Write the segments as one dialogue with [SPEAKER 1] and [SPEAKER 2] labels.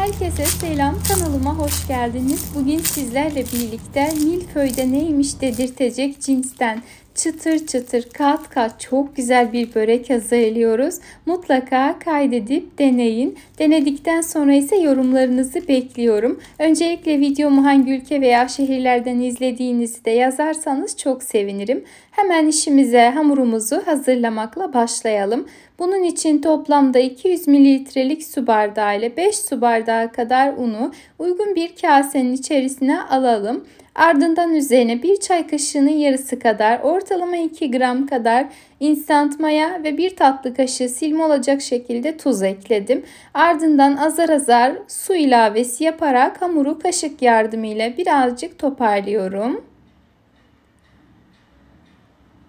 [SPEAKER 1] Herkese selam, kanalıma hoş geldiniz. Bugün sizlerle birlikte milföyde neymiş dedirtecek cinsten çıtır çıtır kat kat çok güzel bir börek hazırlıyoruz. Mutlaka kaydedip deneyin. Denedikten sonra ise yorumlarınızı bekliyorum. Öncelikle videomu hangi ülke veya şehirlerden izlediğinizi de yazarsanız çok sevinirim. Hemen işimize, hamurumuzu hazırlamakla başlayalım. Bunun için toplamda 200 mililitrelik su bardağı ile 5 su bardağı kadar unu uygun bir kasenin içerisine alalım. Ardından üzerine 1 çay kaşığının yarısı kadar, ortalama 2 gram kadar instant maya ve 1 tatlı kaşığı silme olacak şekilde tuz ekledim. Ardından azar azar su ilavesi yaparak hamuru kaşık yardımıyla birazcık toparlıyorum.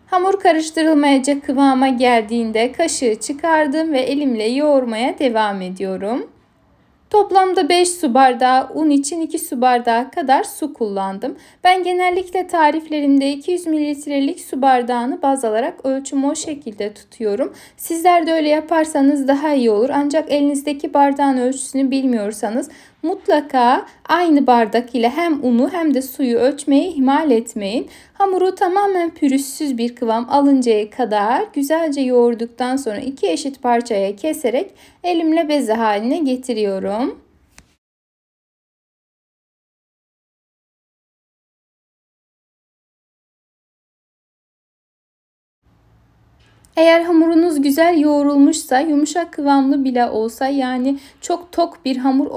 [SPEAKER 1] Hamur karıştırılmayacak kıvama geldiğinde kaşığı çıkardım ve elimle yoğurmaya devam ediyorum. Toplamda 5 su bardağı un için 2 su bardağı kadar su kullandım. Ben genellikle tariflerimde 200 mililitrelik su bardağını baz alarak ölçümü o şekilde tutuyorum. Sizler de öyle yaparsanız daha iyi olur. Ancak elinizdeki bardağın ölçüsünü bilmiyorsanız mutlaka aynı bardak ile hem unu hem de suyu ölçmeyi ihmal etmeyin. Hamuru tamamen pürüzsüz bir kıvam alıncaya kadar güzelce yoğurduktan sonra 2 eşit parçaya keserek elimle beze haline getiriyorum. Eğer hamurunuz güzel yoğrulmuşsa, yumuşak kıvamlı bile olsa, yani çok tok bir hamur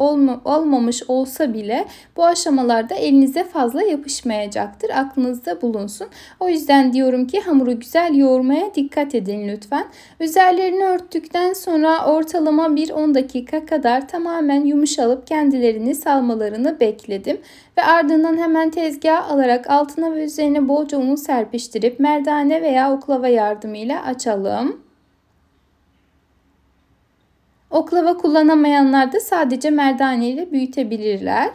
[SPEAKER 1] olmamış olsa bile bu aşamalarda elinize fazla yapışmayacaktır. Aklınızda bulunsun. O yüzden diyorum ki hamuru güzel yoğurmaya dikkat edin lütfen. Üzerlerini örttükten sonra ortalama bir 10 dakika kadar tamamen yumuşalıp kendilerini salmalarını bekledim. Ve ardından hemen tezgaha alarak altına ve üzerine bolca un serpiştirip merdane veya oklava yardımıyla açalım. Oklava kullanamayanlar da sadece merdane ile büyütebilirler.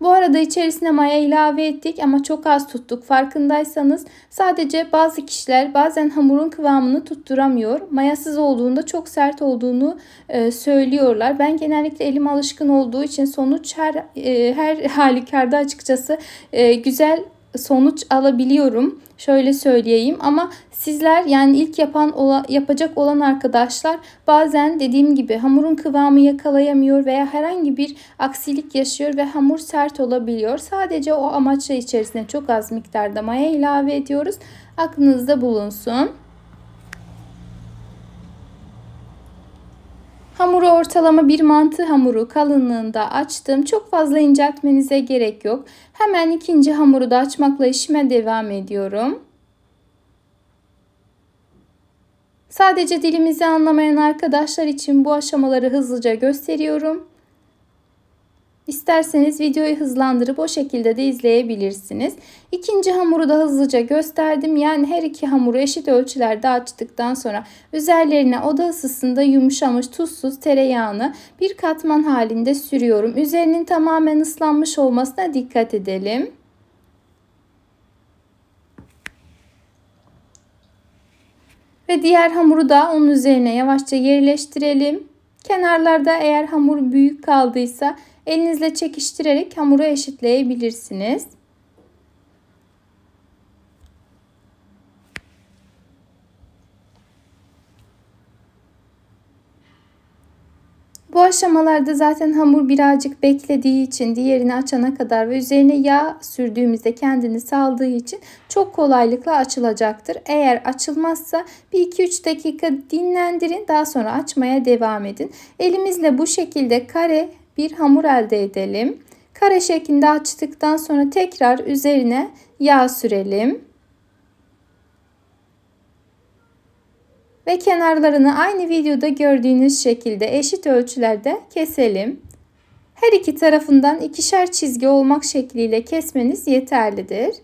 [SPEAKER 1] Bu arada içerisine maya ilave ettik ama çok az tuttuk. Farkındaysanız sadece bazı kişiler bazen hamurun kıvamını tutturamıyor. Mayasız olduğunda çok sert olduğunu söylüyorlar. Ben genellikle elim alışkın olduğu için sonuç her halükarda açıkçası güzel sonuç alabiliyorum. Şöyle söyleyeyim, ama sizler, yani ilk yapacak olan arkadaşlar bazen dediğim gibi hamurun kıvamı yakalayamıyor veya herhangi bir aksilik yaşıyor ve hamur sert olabiliyor. Sadece o amaçla içerisine çok az miktarda maya ilave ediyoruz. Aklınızda bulunsun. Hamuru ortalama bir mantı hamuru kalınlığında açtım. Çok fazla inceltmenize gerek yok. Hemen ikinci hamuru da açmakla işime devam ediyorum. Sadece dilimizi anlamayan arkadaşlar için bu aşamaları hızlıca gösteriyorum. İsterseniz videoyu hızlandırıp o şekilde de izleyebilirsiniz. İkinci hamuru da hızlıca gösterdim. Yani her iki hamuru eşit ölçülerde açtıktan sonra üzerlerine oda ısısında yumuşamış tuzsuz tereyağını bir katman halinde sürüyorum. Üzerinin tamamen ıslanmış olmasına dikkat edelim. Ve diğer hamuru da onun üzerine yavaşça yerleştirelim. Kenarlarda eğer hamur büyük kaldıysa elinizle çekiştirerek hamuru eşitleyebilirsiniz. Bu aşamalarda zaten hamur birazcık beklediği için, diğerini açana kadar ve üzerine yağ sürdüğümüzde kendini saldığı için çok kolaylıkla açılacaktır. Eğer açılmazsa bir 2-3 dakika dinlendirin, daha sonra açmaya devam edin. Elimizle bu şekilde kare bir hamur elde edelim. Kare şeklinde açtıktan sonra tekrar üzerine yağ sürelim. Ve kenarlarını aynı videoda gördüğünüz şekilde eşit ölçülerde keselim. Her iki tarafından ikişer çizgi olmak şekliyle kesmeniz yeterlidir.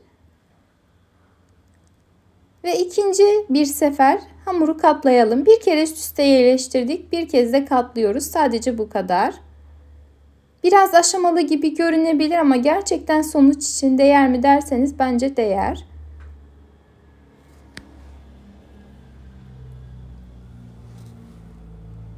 [SPEAKER 1] Ve ikinci bir sefer hamuru katlayalım. Bir kere üst üste yerleştirdik, bir kez de katlıyoruz. Sadece bu kadar. Biraz aşamalı gibi görünebilir ama gerçekten sonuç için değer mi derseniz bence değer.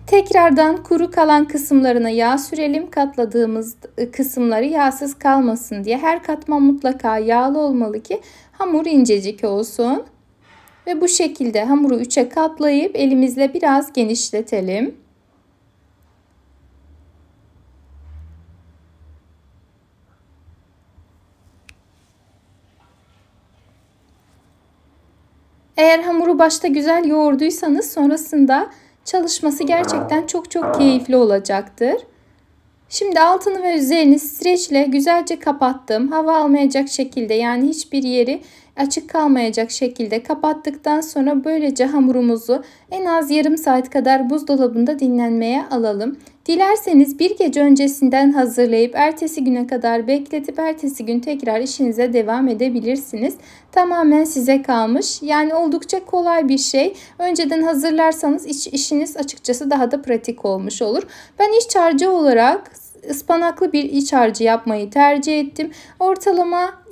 [SPEAKER 1] Tekrardan kuru kalan kısımlarına yağ sürelim. Katladığımız kısımları yağsız kalmasın diye. Her katman mutlaka yağlı olmalı ki hamur incecik olsun. Ve bu şekilde hamuru 3'e katlayıp elimizle biraz genişletelim. Eğer hamuru başta güzel yoğurduysanız sonrasında çalışması gerçekten çok keyifli olacaktır. Şimdi altını ve üzerini streçle güzelce kapattım. Hava almayacak şekilde, yani hiçbir yeri açık kalmayacak şekilde kapattıktan sonra böylece hamurumuzu en az yarım saat kadar buzdolabında dinlenmeye alalım. Dilerseniz bir gece öncesinden hazırlayıp ertesi güne kadar bekletip ertesi gün tekrar işinize devam edebilirsiniz. Tamamen size kalmış. Yani oldukça kolay bir şey. Önceden hazırlarsanız işiniz açıkçası daha da pratik olmuş olur. Ben iç harcı olarak ıspanaklı bir iç harcı yapmayı tercih ettim. Ortalama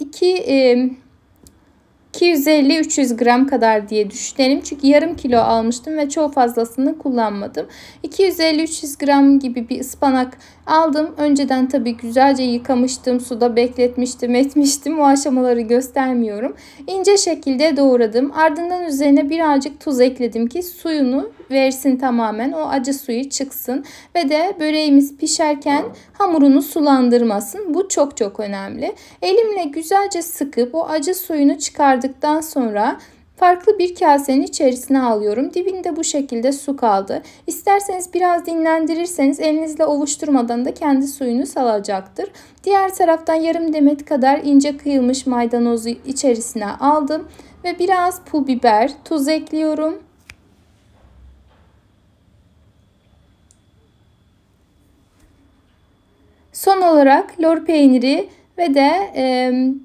[SPEAKER 1] 250-300 gram kadar diye düşünelim. Çünkü yarım kilo almıştım ve çok fazlasını kullanmadım. 250-300 gram gibi bir ıspanak aldım. Önceden tabii güzelce yıkamıştım. Suda bekletmiştim, etmiştim. O aşamaları göstermiyorum. İnce şekilde doğradım. Ardından üzerine birazcık tuz ekledim ki suyunu versin tamamen. O acı suyu çıksın. Ve de böreğimiz pişerken hamurunu sulandırmasın. Bu çok önemli. Elimle güzelce sıkıp o acı suyunu çıkardıktan sonra farklı bir kasenin içerisine alıyorum. Dibinde bu şekilde su kaldı. İsterseniz biraz dinlendirirseniz elinizle ovuşturmadan da kendi suyunu salacaktır. Diğer taraftan yarım demet kadar ince kıyılmış maydanozu içerisine aldım. Ve biraz pul biber, tuz ekliyorum. Son olarak lor peyniri ve de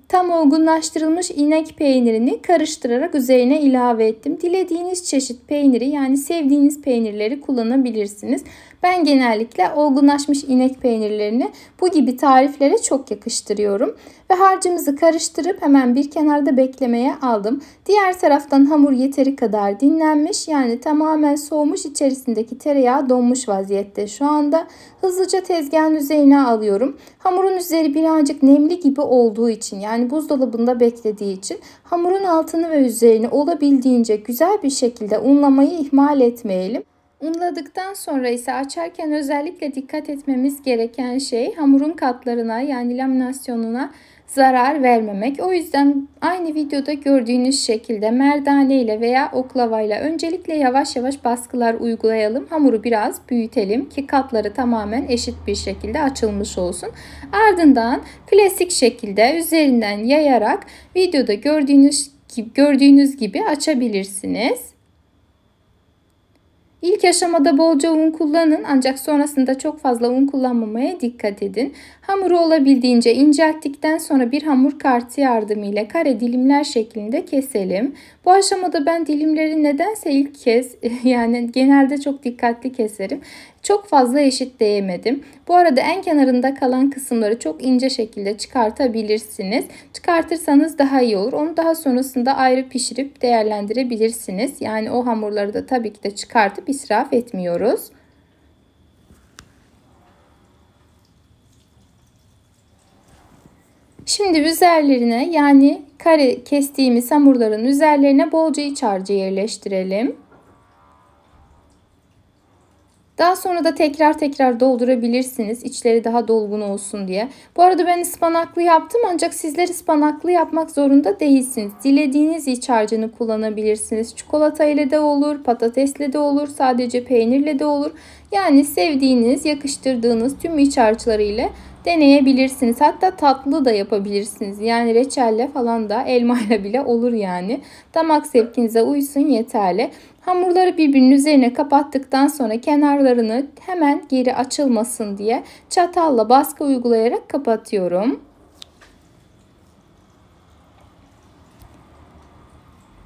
[SPEAKER 1] tam olgunlaştırılmış inek peynirini karıştırarak üzerine ilave ettim. Dilediğiniz çeşit peyniri, yani sevdiğiniz peynirleri kullanabilirsiniz. Ben genellikle olgunlaşmış inek peynirlerini bu gibi tariflere çok yakıştırıyorum. Ve harcımızı karıştırıp hemen bir kenarda beklemeye aldım. Diğer taraftan hamur yeteri kadar dinlenmiş, yani tamamen soğumuş, içerisindeki tereyağı donmuş vaziyette şu anda. Hızlıca tezgahın üzerine alıyorum. Hamurun üzeri birazcık nemli gibi olduğu için, yani buzdolabında beklediği için hamurun altını ve üzerini olabildiğince güzel bir şekilde unlamayı ihmal etmeyelim. Unladıktan sonra ise açarken özellikle dikkat etmemiz gereken şey hamurun katlarına, yani laminasyonuna zarar vermemek. O yüzden aynı videoda gördüğünüz şekilde merdane ile veya oklavayla öncelikle yavaş yavaş baskılar uygulayalım. Hamuru biraz büyütelim ki katları tamamen eşit bir şekilde açılmış olsun. Ardından klasik şekilde üzerinden yayarak videoda gördüğünüz gibi açabilirsiniz. İlk aşamada bolca un kullanın, ancak sonrasında çok fazla un kullanmamaya dikkat edin. Hamuru olabildiğince incelttikten sonra bir hamur kartı yardımıyla kare dilimler şeklinde keselim. Bu aşamada ben dilimleri nedense ilk kez, yani genelde çok dikkatli keserim. Çok fazla eşitleyemedim. Bu arada en kenarında kalan kısımları çok ince şekilde çıkartabilirsiniz. Çıkartırsanız daha iyi olur. Onu daha sonrasında ayrı pişirip değerlendirebilirsiniz. Yani o hamurları da tabii ki de çıkartıp israf etmiyoruz. Şimdi üzerlerine, yani kare kestiğimiz hamurların üzerlerine bolca iç harcı yerleştirelim. Daha sonra da tekrar doldurabilirsiniz. İçleri daha dolgun olsun diye. Bu arada ben ıspanaklı yaptım, ancak sizler ıspanaklı yapmak zorunda değilsiniz. Dilediğiniz iç harcını kullanabilirsiniz. Çikolata ile de olur, patatesle de olur, sadece peynirle de olur. Yani sevdiğiniz, yakıştırdığınız tüm iç harçları ile deneyebilirsiniz. Hatta tatlı da yapabilirsiniz. Yani reçelle falan da, elmayla bile olur yani. Damak zevkinize uysun yeterli. Hamurları birbirinin üzerine kapattıktan sonra kenarlarını hemen geri açılmasın diye çatalla baskı uygulayarak kapatıyorum.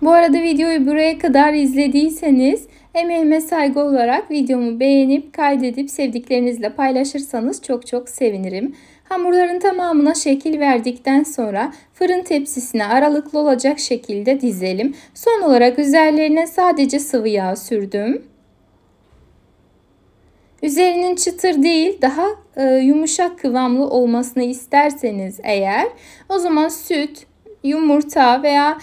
[SPEAKER 1] Bu arada videoyu buraya kadar izlediyseniz emeğime saygı olarak videomu beğenip kaydedip sevdiklerinizle paylaşırsanız çok sevinirim. Hamurların tamamına şekil verdikten sonra fırın tepsisine aralıklı olacak şekilde dizelim. Son olarak üzerlerine sadece sıvı yağ sürdüm. Üzerinin çıtır değil, daha yumuşak kıvamlı olmasını isterseniz eğer, o zaman süt, yumurta veya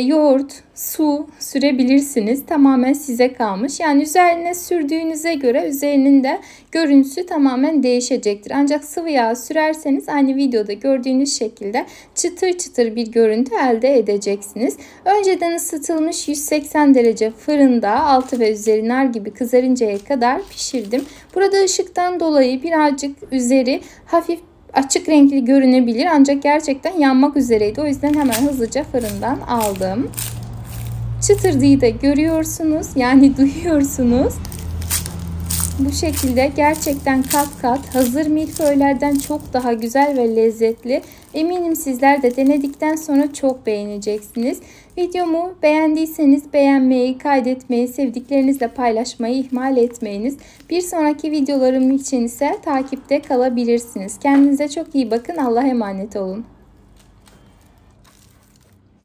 [SPEAKER 1] yoğurt, su sürebilirsiniz. Tamamen size kalmış. Yani üzerine sürdüğünüze göre üzerinin de görüntüsü tamamen değişecektir. Ancak sıvı yağ sürerseniz aynı videoda gördüğünüz şekilde çıtır çıtır bir görüntü elde edeceksiniz. Önceden ısıtılmış 180 derece fırında altı ve üzeri nar gibi kızarıncaya kadar pişirdim. Burada ışıktan dolayı birazcık üzeri hafif açık renkli görünebilir, ancak gerçekten yanmak üzereydi. O yüzden hemen hızlıca fırından aldım. Çıtırdığı da görüyorsunuz, yani duyuyorsunuz. Bu şekilde gerçekten kat kat hazır milföylerden çok daha güzel ve lezzetli. Eminim sizler de denedikten sonra çok beğeneceksiniz. Videomu beğendiyseniz beğenmeyi, kaydetmeyi, sevdiklerinizle paylaşmayı ihmal etmeyiniz. Bir sonraki videolarım için ise takipte kalabilirsiniz. Kendinize çok iyi bakın. Allah'a emanet olun.